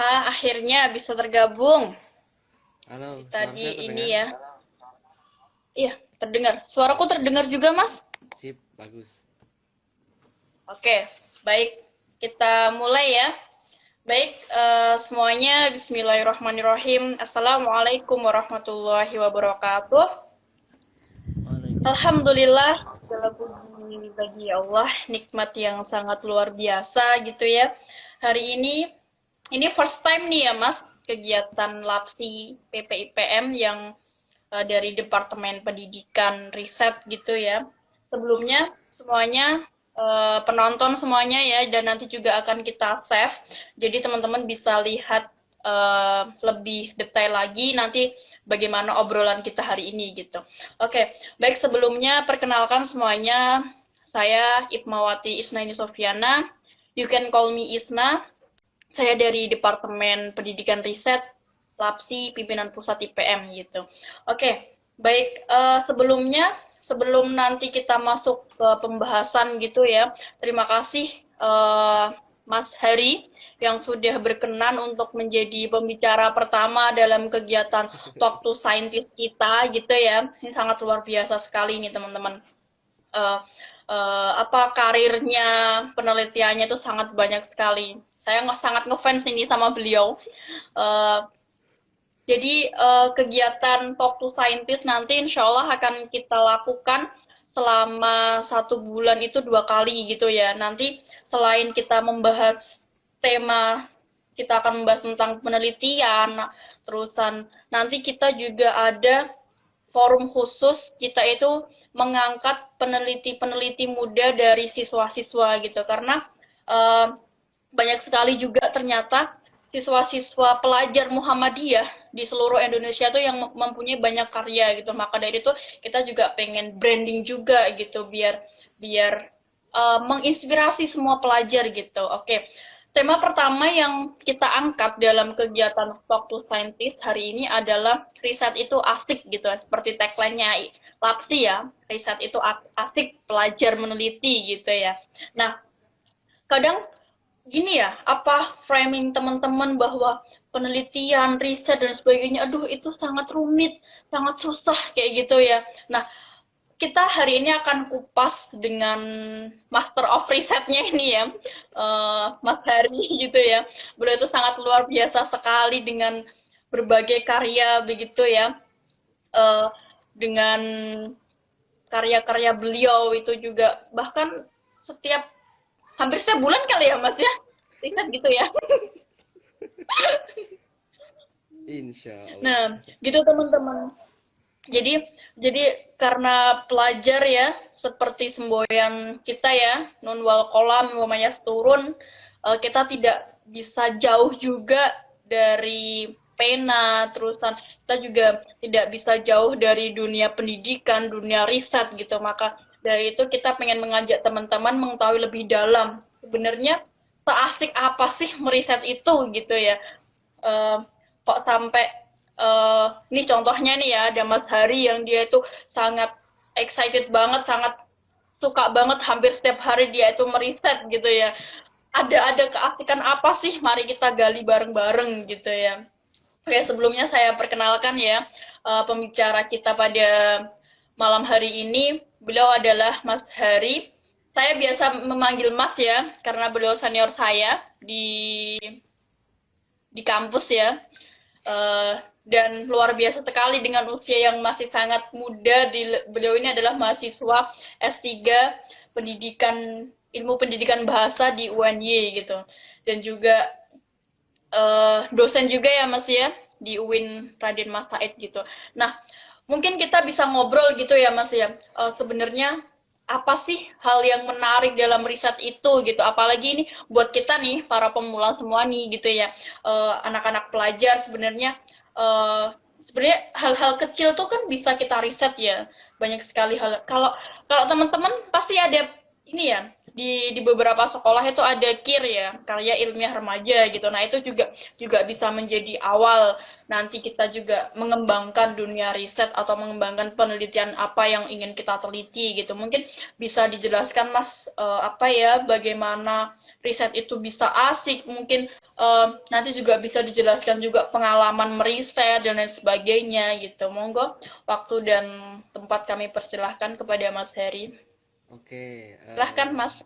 Akhirnya bisa tergabung. Halo, suara Tadi saya ini terdengar? ya. Iya, terdengar. Suaraku terdengar juga, Mas? Sip, bagus. Oke, baik. Kita mulai ya. Baik, semuanya. Bismillahirrahmanirrahim. Assalamualaikum warahmatullahi wabarakatuh. Waalaikumsalam. Alhamdulillah, segala puji bagi Allah, nikmat yang sangat luar biasa gitu ya. Hari ini first time nih ya Mas, kegiatan LAPSI PPIPM yang dari Departemen Pendidikan Riset gitu ya. Sebelumnya semuanya penonton semuanya ya, dan nanti juga akan kita save. Jadi teman-teman bisa lihat lebih detail lagi nanti bagaimana obrolan kita hari ini gitu. Oke, baik sebelumnya perkenalkan semuanya, saya Ipmawati Isnaini Sofiana. You can call me Isna. Saya dari Departemen Pendidikan Riset LAPSI Pimpinan Pusat IPM gitu. Oke, baik sebelum nanti kita masuk ke pembahasan gitu ya. Terima kasih Mas Hari yang sudah berkenan untuk menjadi pembicara pertama dalam kegiatan Talk to Scientist kita gitu ya. Ini sangat luar biasa sekali nih teman-teman. uh, Apa karirnya, penelitiannya itu sangat banyak sekali. Saya sangat ngefans ini sama beliau. Uh, jadi kegiatan Talk to Scientist nanti insya Allah akan kita lakukan selama 1 bulan itu 2 kali gitu ya. Nanti selain kita membahas tema, kita akan membahas tentang penelitian, terusan nanti kita juga ada forum khusus, kita itu mengangkat peneliti-peneliti muda dari siswa-siswa gitu, karena uh, banyak sekali juga ternyata siswa-siswa pelajar Muhammadiyah di seluruh Indonesia tuh yang mempunyai banyak karya gitu. Maka dari itu kita juga pengen branding juga gitu biar biar menginspirasi semua pelajar gitu. Oke. Tema pertama yang kita angkat dalam kegiatan Talk to Scientist hari ini adalah riset itu asik gitu, seperti tagline-nya LAPSI ya, riset itu asik, pelajar meneliti gitu ya. Nah, kadang gini ya, apa framing teman-teman bahwa penelitian, riset dan sebagainya, aduh itu sangat rumit, sangat susah kayak gitu ya. Nah, kita hari ini akan kupas dengan master of risetnya ini ya, Mas Hari gitu ya. Beliau itu sangat luar biasa sekali dengan berbagai karya begitu ya. Uh, dengan karya-karya beliau itu juga bahkan setiap hampir setiap bulan kali ya Mas ya, riset gitu ya. Insya Allah. Nah, gitu teman-teman. Jadi jadi karena pelajar ya, seperti semboyan kita ya, nun wal kolam wa turun, kita tidak bisa jauh juga dari pena, terusan kita juga tidak bisa jauh dari dunia pendidikan, dunia riset gitu. Maka dari itu kita pengen mengajak teman-teman mengetahui lebih dalam sebenarnya seasik apa sih meriset itu gitu ya. uh, Kok sampai nih contohnya nih ya, ada Mas Hari yang dia itu sangat excited banget, sangat suka banget, hampir setiap hari dia itu meriset gitu ya. Ada keasikan apa sih? Mari kita gali bareng-bareng gitu ya. Oke, sebelumnya saya perkenalkan ya, pembicara kita pada malam hari ini. Beliau adalah Mas Hari. Saya biasa memanggil Mas ya, karena beliau senior saya di kampus ya. Uh, dan luar biasa sekali dengan usia yang masih sangat muda. Beliau ini adalah mahasiswa S3 pendidikan ilmu pendidikan bahasa di UNY gitu, dan juga dosen juga ya Mas ya di UIN Raden Mas Said gitu. Nah, mungkin kita bisa ngobrol gitu ya Mas ya, sebenarnya apa sih hal yang menarik dalam riset itu gitu, apalagi ini buat kita nih para pemula semua nih gitu ya, anak-anak pelajar sebenarnya, sebenarnya hal-hal kecil tuh kan bisa kita riset ya, banyak sekali hal. Kalau kalau teman-teman pasti ada ini ya, di beberapa sekolah itu ada KIR ya, karya ilmiah remaja gitu. Nah, itu juga bisa menjadi awal nanti kita juga mengembangkan dunia riset atau mengembangkan penelitian apa yang ingin kita teliti gitu. Mungkin bisa dijelaskan Mas apa ya bagaimana riset itu bisa asik, mungkin nanti juga bisa dijelaskan juga pengalaman meriset dan lain sebagainya gitu. Monggo waktu dan tempat kami persilahkan kepada Mas Heri. Oke, Silahkan Mas.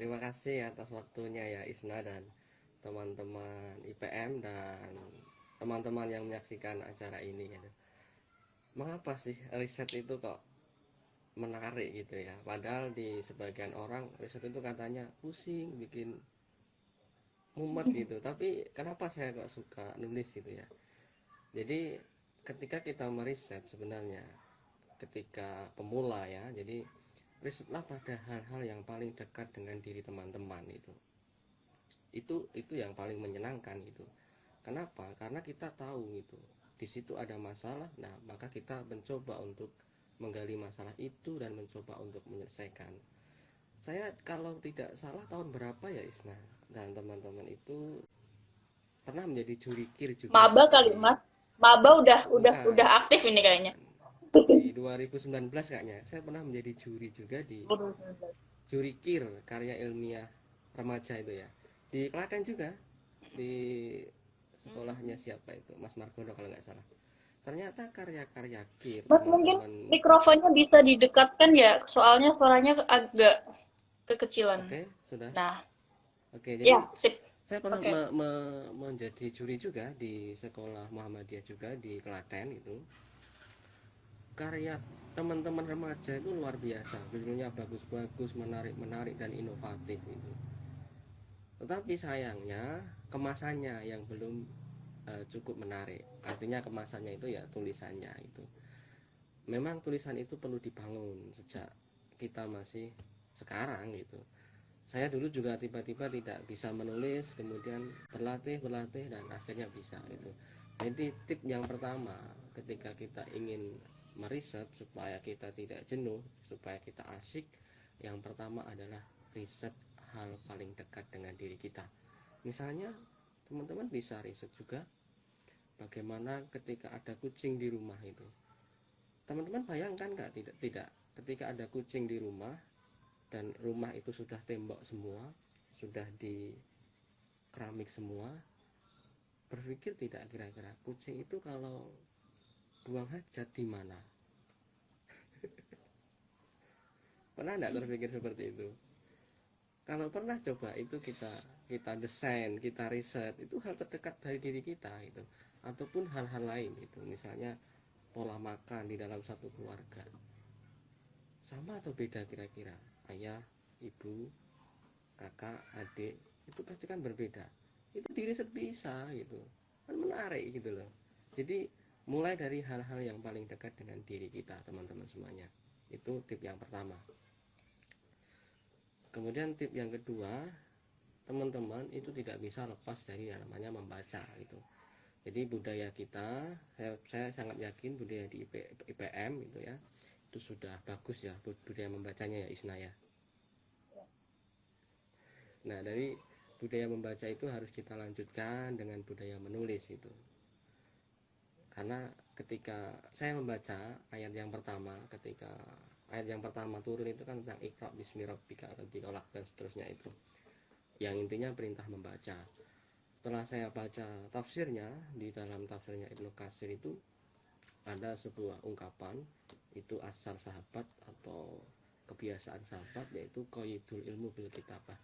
terima kasih atas waktunya ya Isna dan teman-teman IPM dan teman-teman yang menyaksikan acara ini gitu. Mengapa sih riset itu kok menarik gitu ya? Padahal di sebagian orang riset itu katanya pusing, bikin mumet gitu. Tapi kenapa saya kok suka nulis gitu ya? Jadi ketika kita meriset sebenarnya ketika pemula ya, jadi risetlah pada hal-hal yang paling dekat dengan diri teman-teman itu yang paling menyenangkan itu. Kenapa? Karena kita tahu gitu di situ ada masalah, nah maka kita mencoba untuk menggali masalah itu dan mencoba untuk menyelesaikan. Saya kalau tidak salah tahun berapa ya Isna dan teman-teman itu pernah menjadi juri KIR juga Maba kali di Mas. Maba bukan udah aktif ini kayaknya. di 2019 kayaknya saya pernah menjadi juri juga di juri KIR karya ilmiah remaja itu ya di Klaten juga, di sekolahnya siapa itu Mas Margono kalau nggak salah. Ternyata karya-karya KIR Mas mungkin teman-teman. mikrofonnya bisa didekatkan ya, soalnya suaranya agak kekecilan. Oke, sudah. Nah, Oke, jadi ya, sip. saya pernah Oke. menjadi juri juga di sekolah Muhammadiyah juga di Klaten itu. Karya teman-teman remaja itu luar biasa, judulnya bagus-bagus, menarik-menarik dan inovatif itu. Tetapi sayangnya kemasannya yang belum cukup menarik. Artinya kemasannya itu ya tulisannya itu. Memang tulisan itu perlu dibangun sejak kita masih sekarang gitu. Saya dulu juga tiba-tiba tidak bisa menulis, kemudian berlatih dan akhirnya bisa gitu. Jadi tip yang pertama ketika kita ingin meriset supaya kita tidak jenuh, supaya kita asik, yang pertama adalah riset hal paling dekat dengan diri kita. Misalnya teman-teman bisa riset juga bagaimana ketika ada kucing di rumah itu. Teman-teman bayangkan nggak tidak ketika ada kucing di rumah dan rumah itu sudah tembok semua, sudah di keramik semua, berpikir tidak kira-kira kucing itu kalau buang hajat di mana? Pernah nggak terpikir seperti itu? Kalau pernah, coba itu kita desain, kita riset, itu hal terdekat dari diri kita itu, ataupun hal-hal lain itu, misalnya pola makan di dalam satu keluarga, sama atau beda kira-kira? Ayah, ibu, kakak, adik, itu pasti kan berbeda. Itu diriset bisa gitu, kan menarik gitu loh. Jadi mulai dari hal-hal yang paling dekat dengan diri kita, teman-teman semuanya. Itu tip yang pertama. Kemudian tip yang kedua, teman-teman itu tidak bisa lepas dari yang namanya membaca gitu. Jadi budaya kita, saya sangat yakin budaya di IPM itu ya, itu sudah bagus ya budaya membacanya ya Isna ya. Nah, dari budaya membaca itu harus kita lanjutkan dengan budaya menulis itu. Karena ketika saya membaca ayat yang pertama, ketika ayat yang pertama turun itu kan tentang Iqra bismi rabbika alladzi khalaq dan seterusnya itu, yang intinya perintah membaca. Setelah saya baca tafsirnya, di dalam tafsirnya Ibnu Katsir itu ada sebuah ungkapan, itu asar sahabat atau kebiasaan sahabat, yaitu qaidul ilmu bil kitabah,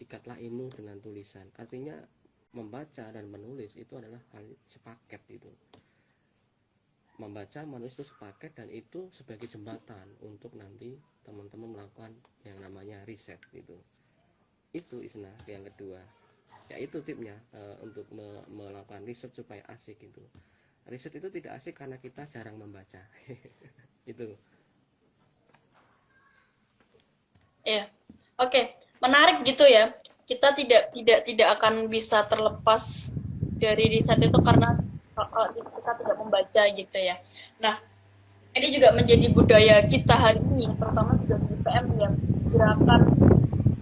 ikatlah ilmu dengan tulisan. Artinya membaca dan menulis itu adalah hal sepaket itu. Membaca, menulis itu sepaket, dan itu sebagai jembatan untuk nanti teman-teman melakukan yang namanya riset gitu. Itu Isna yang kedua. Ya itu tipnya untuk melakukan riset supaya asik gitu. Riset itu tidak asik karena kita jarang membaca. Itu. Ya. Oke, menarik gitu ya. Kita tidak akan bisa terlepas dari riset itu karena kita tidak membaca gitu ya. Nah, ini juga menjadi budaya kita hari ini, terutama juga di IPM yang gerakan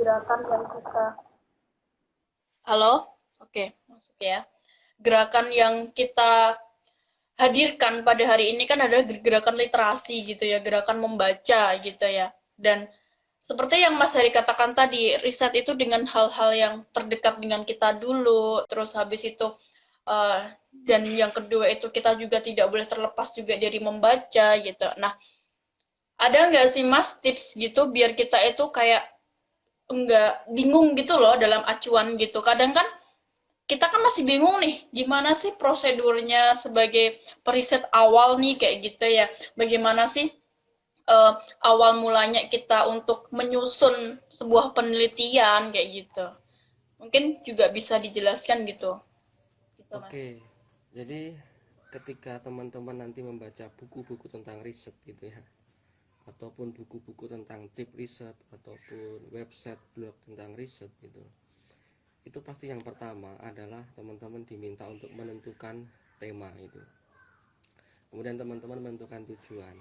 gerakan yang kita Halo? Oke, masuk ya. Gerakan yang kita hadirkan pada hari ini kan adalah gerakan literasi gitu ya, gerakan membaca gitu ya. Dan seperti yang Mas Hari katakan tadi, riset itu dengan hal-hal yang terdekat dengan kita dulu, terus habis itu dan yang kedua itu kita juga tidak boleh terlepas juga dari membaca gitu. Nah, ada nggak sih Mas tips gitu biar kita itu kayak nggak bingung gitu loh dalam acuan gitu. Kadang kan kita kan masih bingung nih, gimana sih prosedurnya sebagai periset awal nih kayak gitu ya. Bagaimana sih uh, awal mulanya kita untuk menyusun sebuah penelitian kayak gitu. Mungkin juga bisa dijelaskan gitu. Gitu, Mas. Oke, jadi ketika teman-teman nanti membaca buku-buku tentang riset gitu ya, ataupun buku-buku tentang tip riset ataupun website blog tentang riset gitu, itu pasti yang pertama adalah teman-teman diminta untuk menentukan tema itu, kemudian teman-teman menentukan tujuan,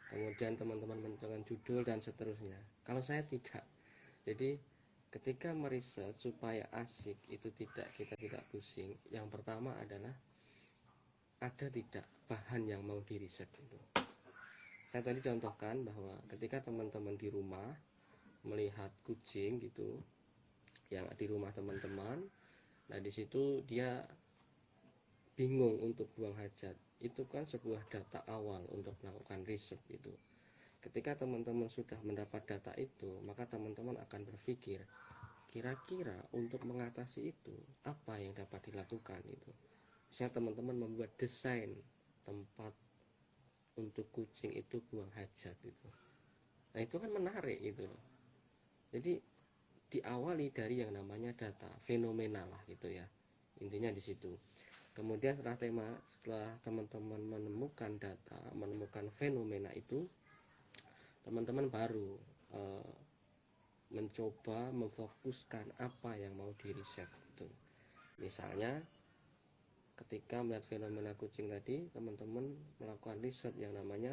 kemudian teman-teman menentukan judul dan seterusnya. Kalau saya tidak, jadi ketika meriset supaya asik itu kita tidak pusing, yang pertama adalah ada tidak bahan yang mau diriset itu. Saya tadi contohkan bahwa ketika teman-teman di rumah melihat kucing gitu yang di rumah teman-teman, nah di situ dia bingung untuk buang hajat, itu kan sebuah data awal untuk melakukan riset itu. Ketika teman-teman sudah mendapat data itu, maka teman-teman akan berpikir kira-kira untuk mengatasi itu apa yang dapat dilakukan itu. Misalnya teman-teman membuat desain tempat untuk kucing itu buang hajat itu. Nah itu kan menarik itu. Jadi diawali dari yang namanya data fenomena lah gitu ya. Intinya di situ. Kemudian setelah teman-teman menemukan data, menemukan fenomena itu, teman-teman baru mencoba memfokuskan apa yang mau diriset itu. Misalnya ketika melihat fenomena kucing tadi, teman-teman melakukan riset yang namanya,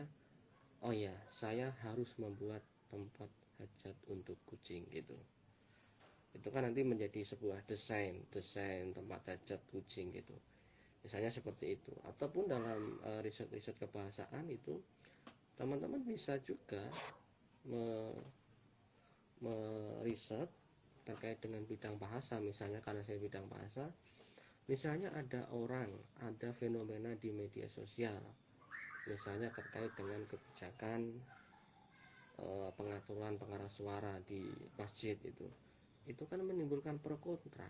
oh ya, saya harus membuat tempat hajat untuk kucing gitu. Itu kan nanti menjadi sebuah desain tempat hajat kucing gitu. Misalnya seperti itu. Ataupun dalam riset-riset kebahasaan itu, teman-teman bisa juga meriset terkait dengan bidang bahasa. Misalnya karena saya bidang bahasa, misalnya ada fenomena di media sosial, misalnya terkait dengan kebijakan pengaturan pengeras suara di masjid itu kan menimbulkan pro kontra.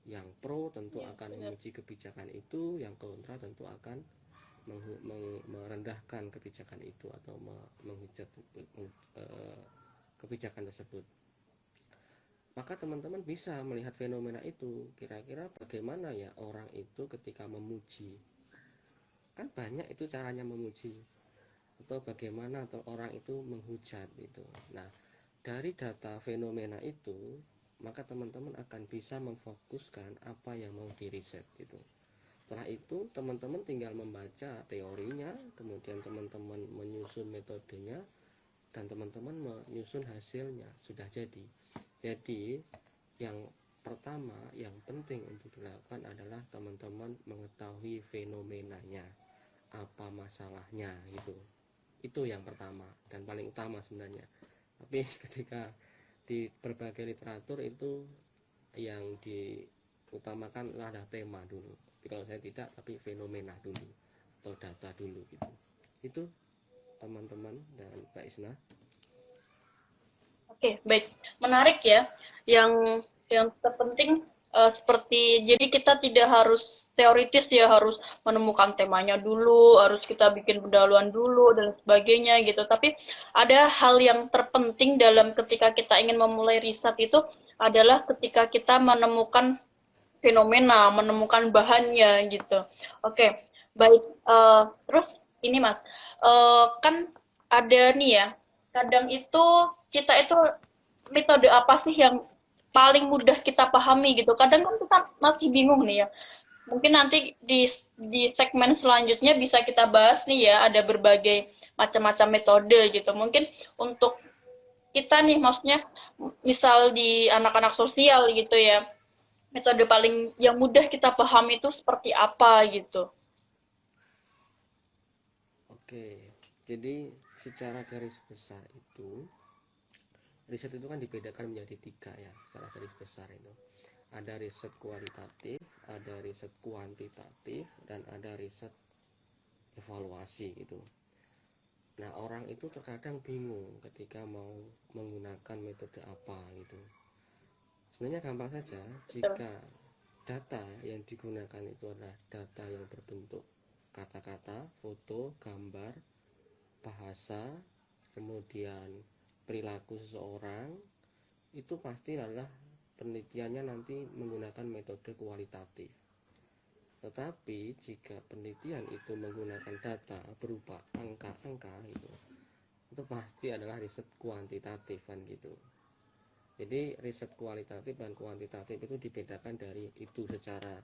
Yang pro tentu akan memuji kebijakan itu, yang kontra tentu akan merendahkan kebijakan itu atau menghujat kebijakan tersebut. Maka teman-teman bisa melihat fenomena itu, kira-kira bagaimana ya orang itu ketika memuji. Kan banyak itu caranya memuji, atau bagaimana atau orang itu menghujat gitu. Nah, dari data fenomena itu, maka teman-teman akan bisa memfokuskan apa yang mau diriset gitu. Setelah itu teman-teman tinggal membaca teorinya, kemudian teman-teman menyusun metodenya, dan teman-teman menyusun hasilnya. Sudah jadi yang pertama yang penting untuk dilakukan adalah teman-teman mengetahui fenomenanya, apa masalahnya gitu. Itu yang pertama dan paling utama sebenarnya. Tapi ketika di berbagai literatur itu yang diutamakan adalah tema dulu. Tapi kalau saya tidak, tapi fenomena dulu atau data dulu gitu. Itu teman-teman dan Mbak Isna. Oke, baik. Menarik ya. Yang terpenting seperti jadi kita tidak harus teoritis ya, harus menemukan temanya dulu, harus kita bikin pendahuluan dulu dan sebagainya gitu. Tapi ada hal yang terpenting dalam ketika kita ingin memulai riset itu adalah ketika kita menemukan fenomena, menemukan bahannya gitu. Oke, baik. Terus ini Mas, kan ada nih ya, kadang itu kita itu metode apa sih yang paling mudah kita pahami gitu. Kadang kan kita masih bingung nih ya. Mungkin nanti di segmen selanjutnya bisa kita bahas nih ya, ada berbagai macam-macam metode gitu. Mungkin untuk kita nih, maksudnya misal di anak-anak sosial gitu ya, metode paling yang mudah kita pahami itu seperti apa gitu. Oke, jadi secara garis besar itu riset itu kan dibedakan menjadi tiga ya, secara garis besar itu ada riset kualitatif, ada riset kuantitatif, dan ada riset evaluasi gitu. Nah, orang itu terkadang bingung ketika mau menggunakan metode apa gitu. Sebenarnya gampang saja Betul. jika data yang digunakan itu adalah data yang berbentuk kata-kata, foto, gambar, bahasa, kemudian perilaku seseorang, itu pasti adalah penelitiannya nanti menggunakan metode kualitatif. Tetapi jika penelitian itu menggunakan data berupa angka-angka itu pasti adalah riset kuantitatif kan gitu. Jadi riset kualitatif dan kuantitatif itu dibedakan dari itu secara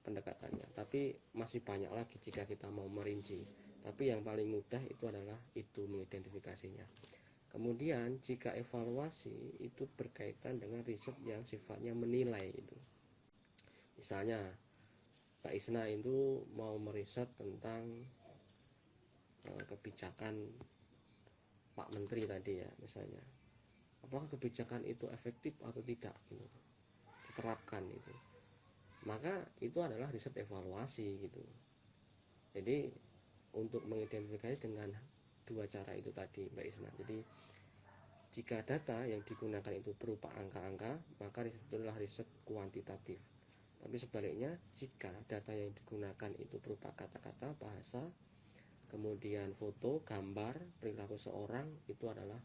pendekatannya. Tapi masih banyak lagi jika kita mau merinci. Tapi yang paling mudah itu adalah itu mengidentifikasinya. Kemudian jika evaluasi itu berkaitan dengan riset yang sifatnya menilai itu. Misalnya Mbak Isna itu mau meriset tentang kebijakan Pak Menteri tadi ya misalnya. Apakah kebijakan itu efektif atau tidak gitu, diterapkan itu. Maka itu adalah riset evaluasi gitu. Jadi untuk mengidentifikasi dengan dua cara itu tadi Mbak Isna. Jadi jika data yang digunakan itu berupa angka-angka, maka riset itu adalah riset kuantitatif. Tapi sebaliknya, jika data yang digunakan itu berupa kata-kata, bahasa, kemudian foto, gambar, perilaku seorang, itu adalah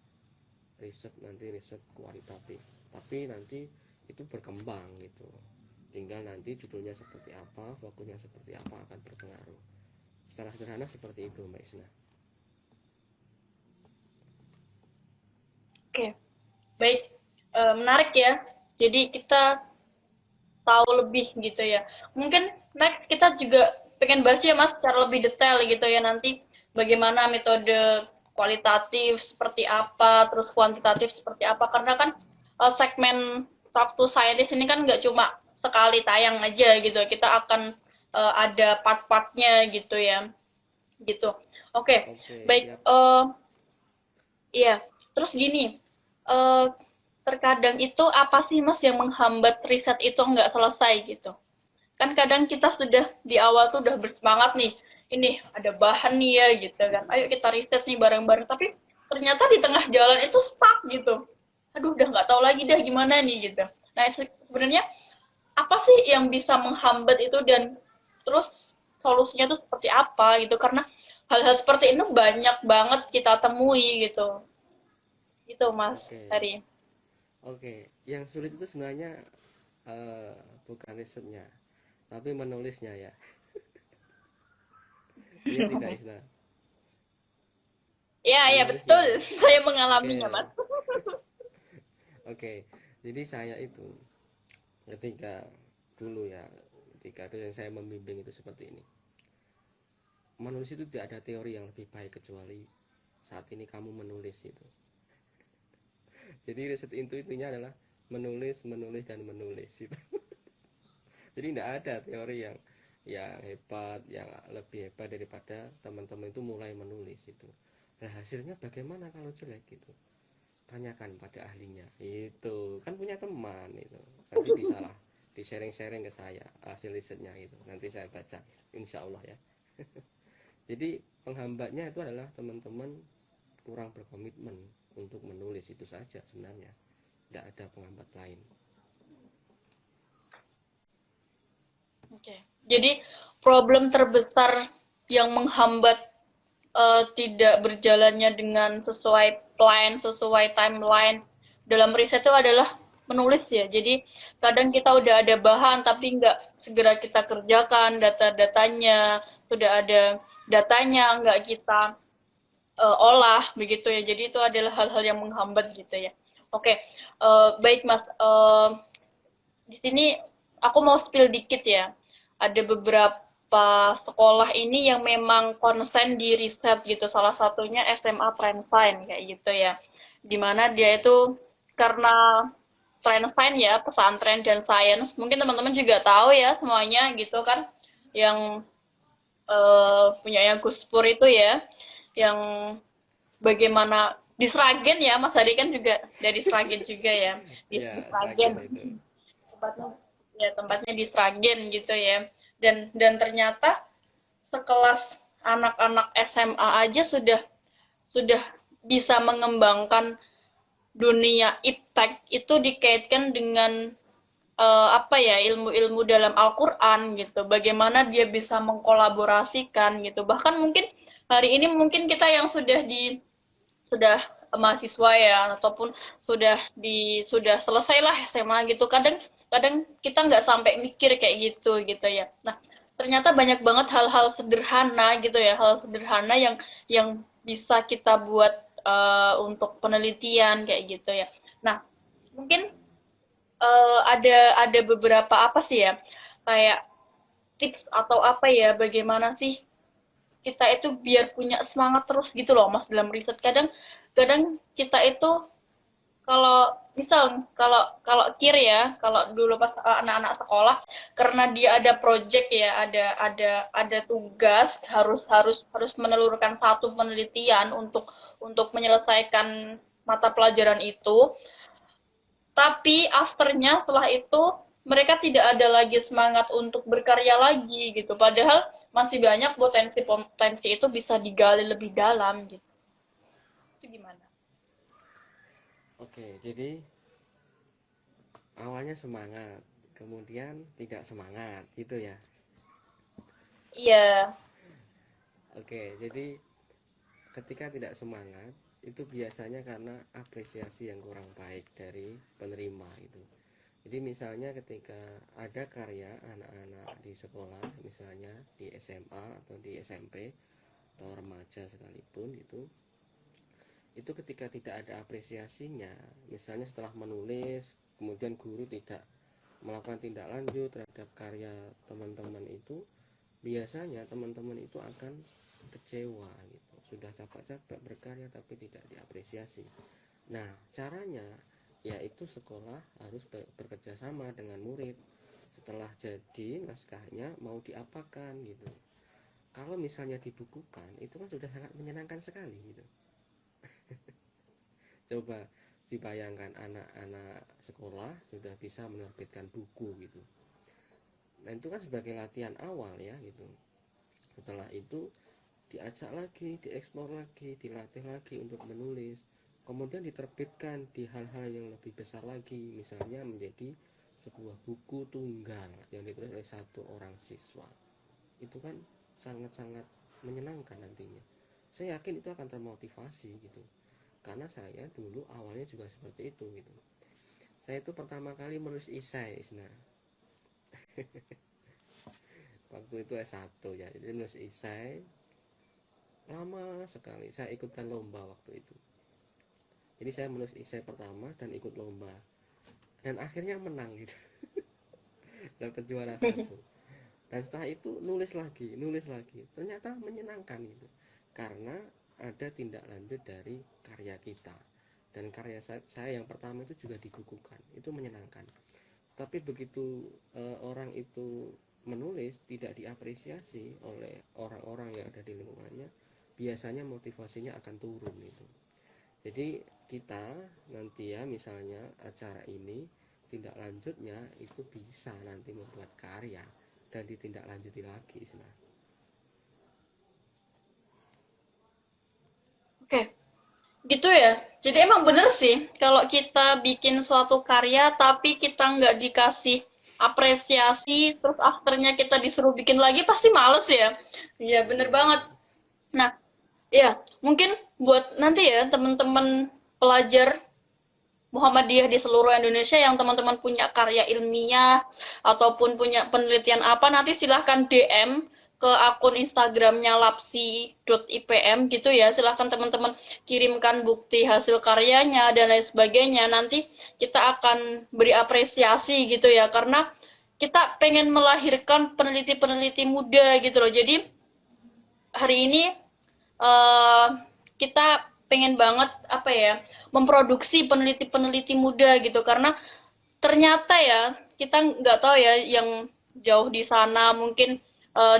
riset kualitatif. Tapi nanti itu berkembang gitu. Tinggal nanti judulnya seperti apa, fokusnya seperti apa akan berpengaruh. Secara sederhana seperti itu Mbak Isna. Oke, baik. Menarik ya. Jadi kita tahu lebih gitu ya. Mungkin next kita juga pengen bahas ya Mas secara lebih detail gitu ya nanti bagaimana metode kualitatif seperti apa, terus kuantitatif seperti apa. Karena kan segmen Talk to Scientist ini kan nggak cuma sekali tayang aja gitu. Kita akan ada part-partnya gitu ya. Gitu. Oke, Oke, baik. siap. Iya, terus gini, eh, terkadang itu apa sih Mas yang menghambat riset itu nggak selesai gitu? Kan kadang kita sudah di awal tuh udah bersemangat nih, ini ada bahan nih ya gitu kan, ayo kita riset nih bareng-bareng, tapi ternyata di tengah jalan itu stuck gitu. Aduh, udah nggak tahu lagi dah gimana nih gitu. Nah, sebenarnya apa sih yang bisa menghambat itu dan terus solusinya tuh seperti apa gitu? Karena hal-hal seperti ini banyak banget kita temui gitu. Itu Mas Oke. Heri. Oke, yang sulit itu sebenarnya eh, bukan risetnya, tapi menulisnya ya. Iya tidak Isna? Ya, ya Menulisnya betul. ya. Saya Oke. mengalaminya, Mas. Oke. Jadi saya itu ketika dulu ya, ketika itu yang saya membimbing itu seperti ini. Menulis itu tidak ada teori yang lebih baik kecuali saat ini kamu menulis itu. Jadi riset itu intinya adalah menulis, menulis dan menulis itu. Jadi tidak ada teori yang hebat, yang lebih hebat daripada teman-teman itu mulai menulis itu. Nah, hasilnya bagaimana kalau jelek gitu? Tanyakan pada ahlinya. Itu kan punya teman itu. Nanti bisa lah di sharing-sharing ke saya hasil risetnya itu. Nanti saya baca, insya Allah ya. Jadi penghambatnya itu adalah teman-teman kurang berkomitmen untuk menulis itu saja sebenarnya. Tidak ada penghambat lain. Oke. Jadi problem terbesar yang menghambat tidak berjalannya dengan sesuai plan, sesuai timeline dalam riset itu adalah menulis ya. Jadi kadang kita udah ada bahan tapi nggak segera kita kerjakan data-datanya, sudah ada datanya nggak kita olah begitu ya. Jadi itu adalah hal-hal yang menghambat gitu ya. Oke, baik Mas. Di sini aku mau spill dikit ya. Ada beberapa sekolah ini yang memang konsen di riset gitu. Salah satunya SMA Trend Science kayak gitu ya. Dimana dia Iya. itu karena tren sains ya, pesantren dan sains. Mungkin teman-teman juga tahu ya semuanya gitu kan, yang punyanya Gus Pur itu ya, yang bagaimana di Sragen ya, Mas Hadi kan juga dari Sragen juga ya, di Ya, Sragen Sragen itu. tempatnya, ya tempatnya di Sragen gitu ya. Dan ternyata sekelas anak-anak SMA aja sudah bisa mengembangkan dunia iptek itu dikaitkan dengan apa ya, ilmu-ilmu dalam Al-Qur'an gitu. Bagaimana dia bisa mengkolaborasikan gitu. Bahkan mungkin hari ini mungkin kita yang sudah mahasiswa ya, ataupun sudah selesai lah SMA gitu. Kadang kadang kita nggak sampai mikir kayak gitu ya. Nah, ternyata banyak banget hal-hal sederhana gitu ya, hal sederhana yang bisa kita buat untuk penelitian kayak gitu ya. Nah, mungkin ada beberapa apa sih ya, kayak tips atau apa ya, bagaimana sih kita itu biar punya semangat terus gitu loh Mas dalam riset. Kadang kadang kita itu kalau misal kalau kalau kir ya, kalau dulu pas anak-anak sekolah, karena dia ada project ya, ada tugas, harus harus harus menelurkan satu penelitian untuk menyelesaikan mata pelajaran itu. Tapi afternya setelah itu mereka tidak ada lagi semangat untuk berkarya lagi gitu. Padahal masih banyak potensi-potensi itu bisa digali lebih dalam gitu. Itu gimana? Oke, jadi awalnya semangat, kemudian tidak semangat, gitu ya. Iya. Oke, jadi ketika tidak semangat itu biasanya karena apresiasi yang kurang baik dari penerima itu. Jadi misalnya ketika ada karya anak-anak di sekolah, misalnya di SMA atau di SMP atau remaja sekalipun itu ketika tidak ada apresiasinya, misalnya setelah menulis kemudian guru tidak melakukan tindak lanjut terhadap karya teman-teman itu, biasanya teman-teman itu akan kecewa gitu. Sudah capek-capek berkarya tapi tidak diapresiasi. Nah, caranya yaitu sekolah harus bekerja sama dengan murid. Setelah jadi naskahnya mau diapakan gitu. Kalau misalnya dibukukan itu kan sudah sangat menyenangkan sekali gitu. Coba dibayangkan anak-anak sekolah sudah bisa menerbitkan buku gitu. Nah, itu kan sebagai latihan awal ya gitu. Setelah itu diajak lagi, dieksplor lagi, dilatih lagi untuk menulis, kemudian diterbitkan di hal-hal yang lebih besar lagi, misalnya menjadi sebuah buku tunggal yang ditulis oleh satu orang siswa. Itu kan sangat-sangat menyenangkan nantinya. Saya yakin itu akan termotivasi gitu, karena saya dulu awalnya juga seperti itu gitu. Saya itu pertama kali menulis esai sebenarnya waktu itu S1 ya, jadi menulis esai lama sekali. Saya ikutkan lomba waktu itu, jadi saya menulis esai pertama dan ikut lomba dan akhirnya menang gitu. Dapat juara satu. Dan setelah itu nulis lagi, ternyata menyenangkan gitu, karena ada tindak lanjut dari karya kita. Dan karya saya yang pertama itu juga dibukukan, itu menyenangkan. Tapi begitu orang itu menulis tidak diapresiasi oleh orang-orang yang ada di lingkungannya, biasanya motivasinya akan turun itu. Jadi kita nanti ya, misalnya acara ini tindak lanjutnya itu bisa nanti membuat karya dan ditindaklanjuti lagi Isna. Oke, gitu ya. Jadi emang bener sih, kalau kita bikin suatu karya tapi kita nggak dikasih apresiasi, terus afternya kita disuruh bikin lagi, pasti males ya. Iya, bener Iya. banget. Nah, ya, mungkin buat nanti ya teman-teman pelajar Muhammadiyah di seluruh Indonesia yang teman-teman punya karya ilmiah ataupun punya penelitian apa, nanti silahkan DM ke akun Instagramnya lapsi.ipm gitu ya. Silahkan teman-teman kirimkan bukti hasil karyanya dan lain sebagainya. Nanti kita akan beri apresiasi gitu ya, karena kita pengen melahirkan peneliti-peneliti muda gitu loh. Jadi hari ini uh, kita pengen banget apa ya, memproduksi peneliti-peneliti muda gitu, karena ternyata ya kita nggak tahu ya yang jauh di sana mungkin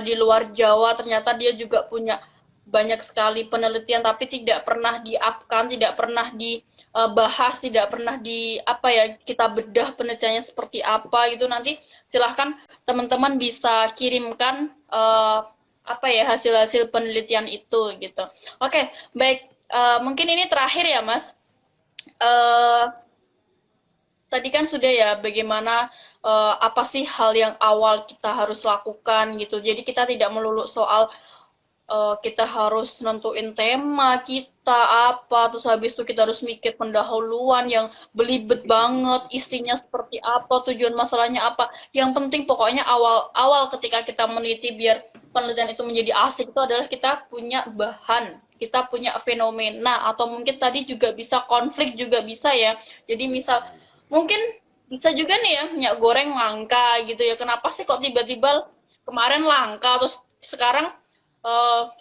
di luar Jawa ternyata dia juga punya banyak sekali penelitian tapi tidak pernah di-up-kan, tidak pernah dibahas, tidak pernah di apa ya kita bedah penelitiannya seperti apa gitu. Nanti silahkan teman-teman bisa kirimkan apa ya hasil-hasil penelitian itu gitu. Oke, baik. Mungkin ini terakhir ya Mas. Eh, Tadi kan sudah ya bagaimana apa sih hal yang awal kita harus lakukan gitu. Jadi kita tidak melulu soal kita harus nentuin tema kita apa, terus habis itu kita harus mikir pendahuluan yang belibet banget, isinya seperti apa, tujuan masalahnya apa. Yang penting pokoknya awal-awal ketika kita meneliti biar penelitian itu menjadi asik itu adalah kita punya bahan, kita punya fenomena atau mungkin tadi juga bisa konflik juga bisa ya. Jadi misal Bisa, bisa. mungkin bisa juga nih ya minyak goreng langka gitu ya. Kenapa sih kok tiba-tiba kemarin langka terus sekarang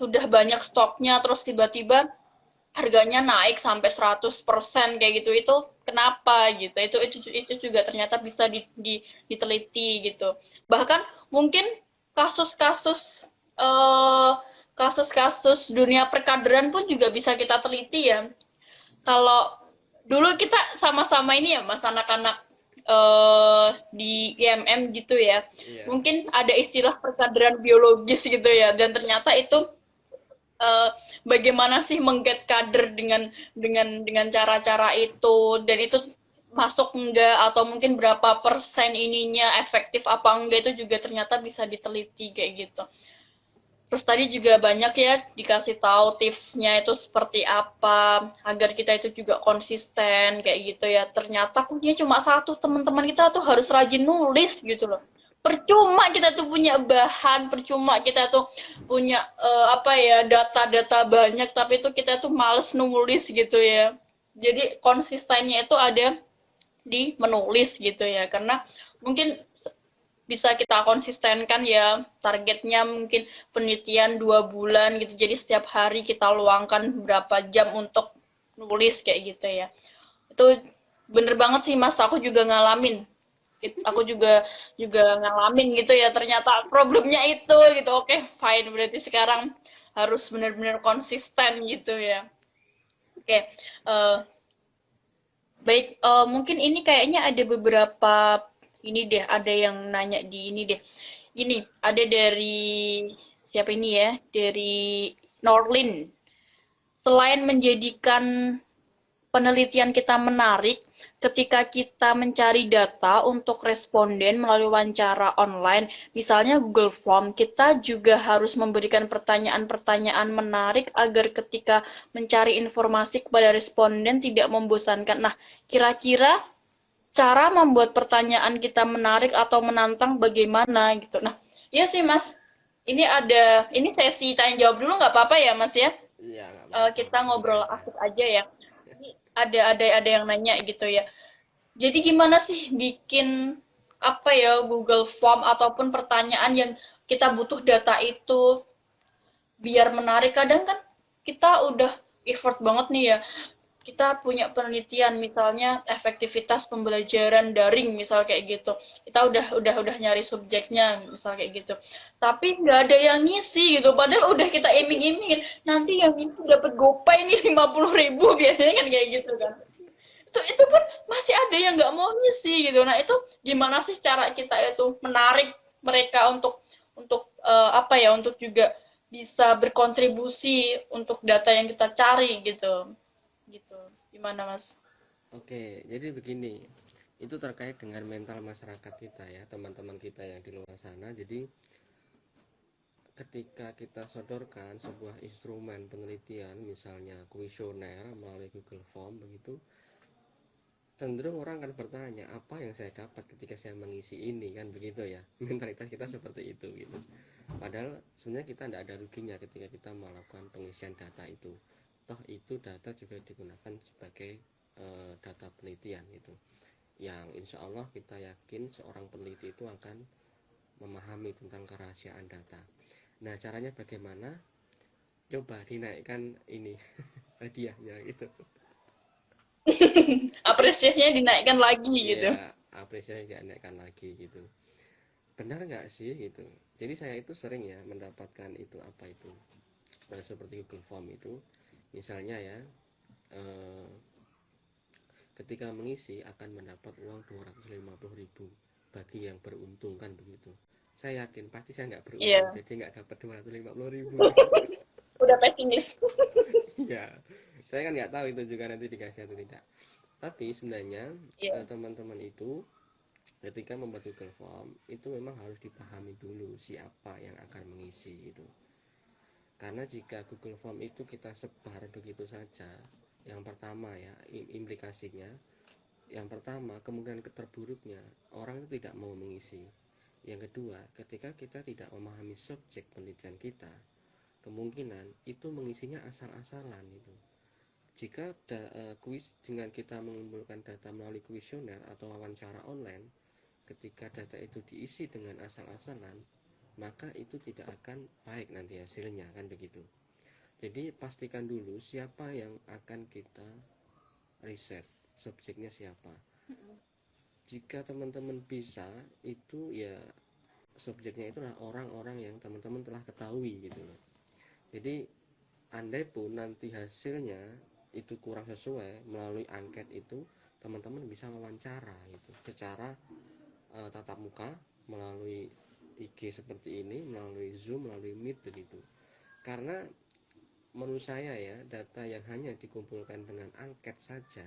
sudah banyak stoknya terus tiba-tiba harganya naik sampai 100% kayak gitu itu kenapa gitu itu juga ternyata bisa diteliti gitu bahkan mungkin kasus-kasus eh, kasus-kasus dunia perkaderan pun juga bisa kita teliti ya kalau dulu kita sama-sama ini ya mas anak-anak di IMM gitu ya Iya. mungkin ada istilah perkaderan biologis gitu ya dan ternyata itu eh, bagaimana sih mengget kader dengan cara-cara itu dan itu masuk enggak atau mungkin berapa persen ininya efektif apa enggak itu juga ternyata bisa diteliti kayak gitu. Terus tadi juga banyak ya dikasih tahu tipsnya itu seperti apa agar kita itu juga konsisten kayak gitu ya. Ternyata kuncinya cuma satu, teman-teman kita tuh harus rajin nulis gitu loh. Percuma kita tuh punya bahan, percuma kita tuh punya apa ya data-data banyak tapi itu kita tuh males nulis gitu ya. Jadi konsistennya itu ada di menulis gitu ya. Karena mungkin bisa kita konsistenkan ya targetnya mungkin penelitian 2 bulan gitu jadi setiap hari kita luangkan berapa jam untuk nulis kayak gitu ya itu bener banget sih mas aku juga ngalamin aku juga ngalamin gitu ya ternyata problemnya itu gitu oke fine berarti sekarang harus benar-benar konsisten gitu ya oke baik mungkin ini kayaknya ada beberapa ini deh ada yang nanya di ini deh ini ada dari siapa ini ya? Dari Norlin. Selain menjadikan penelitian kita menarik, ketika kita mencari data untuk responden melalui wawancara online, misalnya Google Form, kita juga harus memberikan pertanyaan-pertanyaan menarik agar ketika mencari informasi kepada responden tidak membosankan. Nah, kira-kira cara membuat pertanyaan kita menarik atau menantang bagaimana gitu. Nah, iya sih Mas. Ini sesi tanya jawab dulu nggak apa-apa ya Mas ya? Iya, nggak apa-apa, Kita santai ngobrol aja. asik aja ya. Ini ada yang nanya gitu ya. Jadi gimana sih bikin apa ya Google Form ataupun pertanyaan yang kita butuh data itu biar menarik. Kadang kan kita udah effort banget nih ya kita punya penelitian misalnya efektivitas pembelajaran daring misal kayak gitu kita udah nyari subjeknya misal kayak gitu tapi nggak ada yang ngisi gitu padahal udah kita iming-imingin nanti yang ngisi dapat gopay nih 50.000 biasanya kan kayak gitu kan itu pun masih ada yang nggak mau ngisi gitu nah itu gimana sih cara kita itu menarik mereka untuk apa ya untuk juga bisa berkontribusi untuk data yang kita cari gitu gimana mas. Oke, jadi begini, itu terkait dengan mental masyarakat kita ya, teman-teman kita yang di luar sana. Jadi ketika kita sodorkan sebuah instrumen penelitian, misalnya kuesioner melalui Google Form begitu, cenderung orang akan bertanya apa yang saya dapat ketika saya mengisi ini kan begitu ya. Mentalitas kita seperti itu gitu. Padahal sebenarnya kita tidak ada ruginya ketika kita melakukan pengisian data itu. Toh itu data juga digunakan sebagai data penelitian gitu. Yang insya Allah kita yakin seorang peneliti itu akan memahami tentang kerahasiaan data. Nah caranya bagaimana? Coba dinaikkan ini hadiahnya gitu. Apresiasinya dinaikkan lagi gitu. Iya, apresiasi nggak naikkan lagi gitu. Benar nggak sih gitu. Jadi saya itu sering ya mendapatkan itu apa itu seperti Google Form itu, misalnya ya, eh, ketika mengisi akan mendapat uang 250.000 bagi yang beruntung kan begitu. Saya yakin pasti saya nggak beruntung, Iya, jadi nggak dapat 250.000. udah pesimis. Ya, saya kan nggak tahu itu juga nanti dikasih atau tidak. Tapi sebenarnya Iya. teman-teman itu ketika membuat Google Form itu memang harus dipahami dulu siapa yang akan mengisi itu. Karena jika Google Form itu kita sebar begitu saja, yang pertama ya implikasinya, yang pertama kemungkinan terburuknya orang itu tidak mau mengisi. Yang kedua, ketika kita tidak memahami subjek penelitian kita, kemungkinan itu mengisinya asal-asalan itu. Jika kuis dengan kita mengumpulkan data melalui kuesioner atau wawancara online, ketika data itu diisi dengan asal-asalan, maka itu tidak akan baik nanti hasilnya kan begitu. Jadi pastikan dulu siapa yang akan kita riset, subjeknya siapa. Jika teman-teman bisa itu ya subjeknya itu adalah orang-orang yang teman-teman telah ketahui gitu loh. Jadi andai pun nanti hasilnya itu kurang sesuai melalui angket itu, teman-teman bisa wawancara itu secara tatap muka melalui IG seperti ini, melalui Zoom, melalui Meet begitu. Karena menurut saya ya data yang hanya dikumpulkan dengan angket saja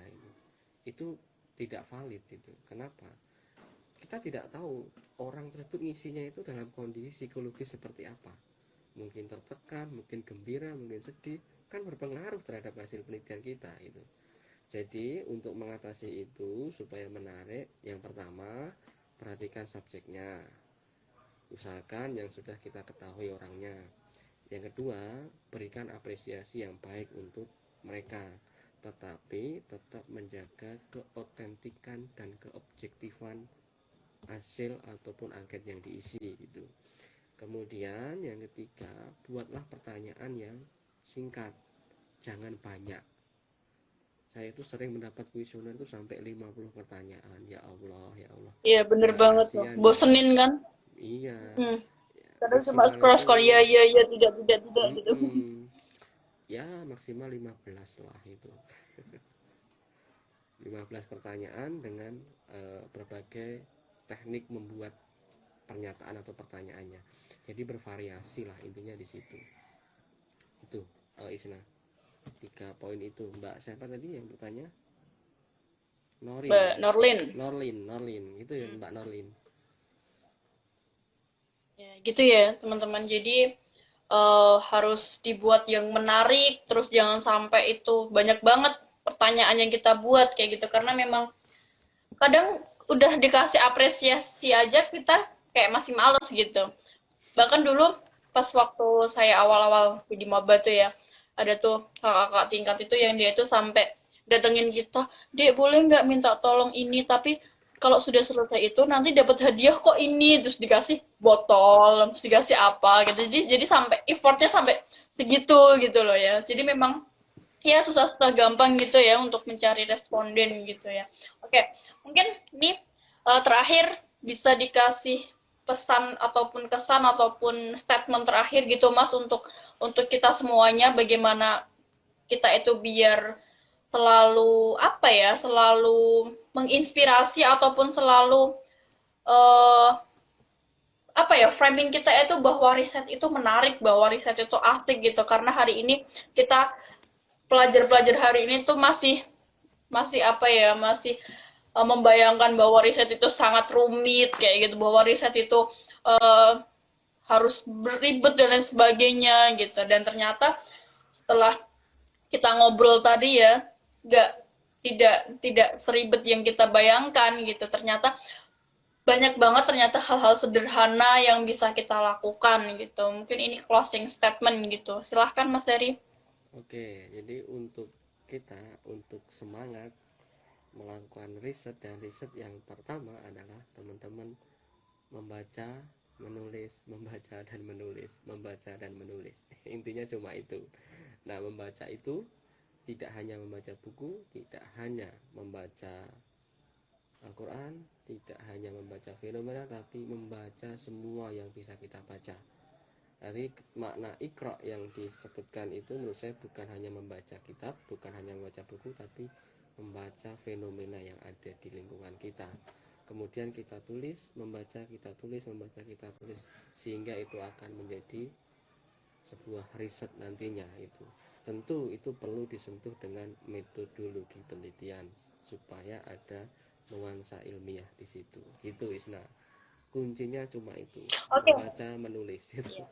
itu tidak valid itu. Kenapa? Kita tidak tahu orang tersebut ngisinya itu dalam kondisi psikologis seperti apa. Mungkin tertekan, mungkin gembira, mungkin sedih, kan berpengaruh terhadap hasil penelitian kita itu. Jadi untuk mengatasi itu supaya menarik, yang pertama perhatikan subjeknya, usahakan yang sudah kita ketahui orangnya. Yang kedua, berikan apresiasi yang baik untuk mereka, tetapi tetap menjaga keotentikan dan keobjektifan hasil ataupun angket yang diisi gitu. Kemudian yang ketiga, buatlah pertanyaan yang singkat, jangan banyak. Saya itu sering mendapat kuesioner itu sampai 50 pertanyaan. Ya Allah, ya Allah. Iya, bener Nggak banget tuh. kasihan ya. Bosenin kan? Iya, Hmm. Kadang cuma maksimal itu scroll-scroll, ya, ya, ya, tidak, tidak, tidak, gitu. ya maksimal 15 lah itu. 15 pertanyaan dengan berbagai teknik membuat pernyataan atau pertanyaannya. Jadi bervariasi lah intinya di situ. Itu Isna. 3 poin itu. Mbak siapa tadi yang bertanya? Norin Mbak ya. Norlin. Norlin itu ya Mbak Norlin. Ya, gitu ya, teman-teman. Jadi harus dibuat yang menarik, terus jangan sampai itu banyak banget pertanyaan yang kita buat kayak gitu. Karena memang kadang udah dikasih apresiasi aja kita kayak masih males gitu. Bahkan dulu pas waktu saya awal-awal di maba tuh ya, ada tuh kakak-kakak tingkat itu yang dia itu sampai datengin kita, Dek boleh nggak minta tolong ini, tapi kalau sudah selesai itu nanti dapat hadiah kok ini, terus dikasih botol, terus dikasih apa gitu. Jadi sampai effortnya sampai segitu gitu loh ya. Jadi memang ya susah-susah gampang gitu ya untuk mencari responden gitu ya. Oke, mungkin ini terakhir bisa dikasih pesan ataupun kesan ataupun statement terakhir gitu Mas untuk kita semuanya, bagaimana kita itu biar selalu apa ya, selalu menginspirasi ataupun selalu uh, apa ya, framing kita itu bahwa riset itu menarik, bahwa riset itu asik gitu, karena hari ini kita pelajar-pelajar hari ini tuh masih masih apa ya, masih membayangkan bahwa riset itu sangat rumit kayak gitu, bahwa riset itu uh, harus beribet dan lain sebagainya gitu. Dan ternyata setelah kita ngobrol tadi ya, nggak tidak seribet yang kita bayangkan gitu. Ternyata banyak banget ternyata hal-hal sederhana yang bisa kita lakukan gitu. Mungkin ini closing statement gitu. Silahkan Mas Eri. Oke, jadi untuk kita untuk semangat melakukan riset, dan riset yang pertama adalah teman-teman membaca, menulis, membaca dan menulis, membaca dan menulis. Intinya cuma itu. Nah, membaca itu tidak hanya membaca buku, tidak hanya membaca Al-Quran, tidak hanya membaca fenomena, tapi membaca semua yang bisa kita baca. Jadi makna ikra yang disebutkan itu menurut saya bukan hanya membaca kitab, bukan hanya membaca buku, tapi membaca fenomena yang ada di lingkungan kita. Kemudian kita tulis, membaca, kita tulis, membaca, kita tulis, sehingga itu akan menjadi sebuah riset nantinya. Itu tentu itu perlu disentuh dengan metodologi penelitian supaya ada nuansa ilmiah di situ. Gitu Isna. Kuncinya cuma itu, Oke, membaca, menulis gitu. iya.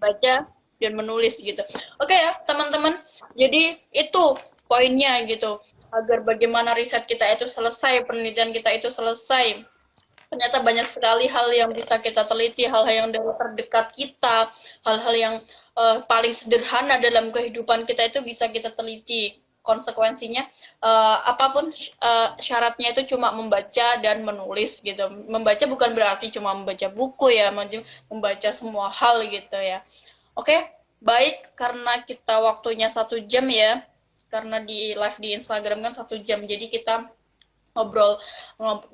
Baca dan menulis gitu. Oke ya, teman-teman. Jadi itu poinnya gitu. Agar bagaimana riset kita itu selesai, penelitian kita itu selesai. Ternyata banyak sekali hal yang bisa kita teliti, hal-hal yang dari terdekat kita, hal-hal yang paling sederhana dalam kehidupan kita itu bisa kita teliti. Konsekuensinya apapun syaratnya itu cuma membaca dan menulis gitu. Membaca bukan berarti cuma membaca buku ya, membaca semua hal gitu ya. Oke, baik, karena kita waktunya 1 jam ya, karena di live di Instagram kan 1 jam, jadi kita ngobrol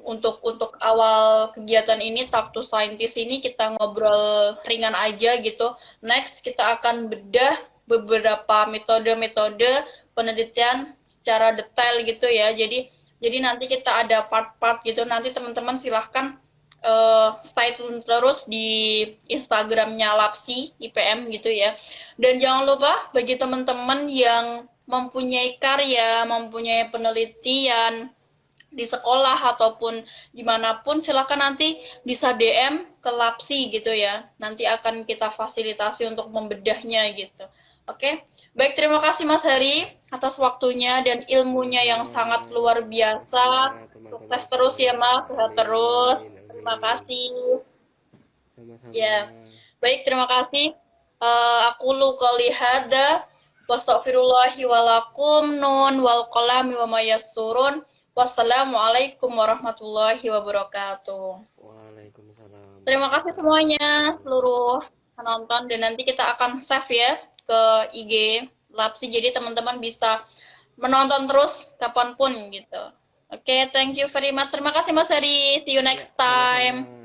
untuk awal kegiatan ini Talk to Scientist ini kita ngobrol ringan aja gitu. Next kita akan bedah beberapa metode-metode penelitian secara detail gitu ya. Jadi nanti kita ada part-part gitu. Nanti teman-teman silahkan stay tune terus di Instagramnya Lapsi IPM gitu ya. Dan jangan lupa bagi teman-teman yang mempunyai karya, mempunyai penelitian di sekolah ataupun dimanapun, silakan nanti bisa DM ke Lapsi gitu ya. Nanti akan kita fasilitasi untuk membedahnya gitu. Oke, baik, terima kasih Mas Hari atas waktunya dan ilmunya yang Sama-sama, sangat luar biasa. makasih ya teman-teman Sukses terus ya semuanya. Mas, sehat terus. Amin, Terima amin. kasih. Sama-sama. Ya, baik, terima kasih. Aku lu hada wastaghfirullahi walakum nun wal qalami wa mayasurun. Wassalamualaikum warahmatullahi wabarakatuh. Waalaikumsalam Terima kasih warahmatullahi semuanya, wabarakatuh. seluruh penonton. Dan nanti kita akan save ya ke IG Lapsi. Jadi teman-teman bisa menonton terus kapanpun gitu. Oke, thank you very much. Terima kasih Mas Heri. See you Ya, next sama-sama. time.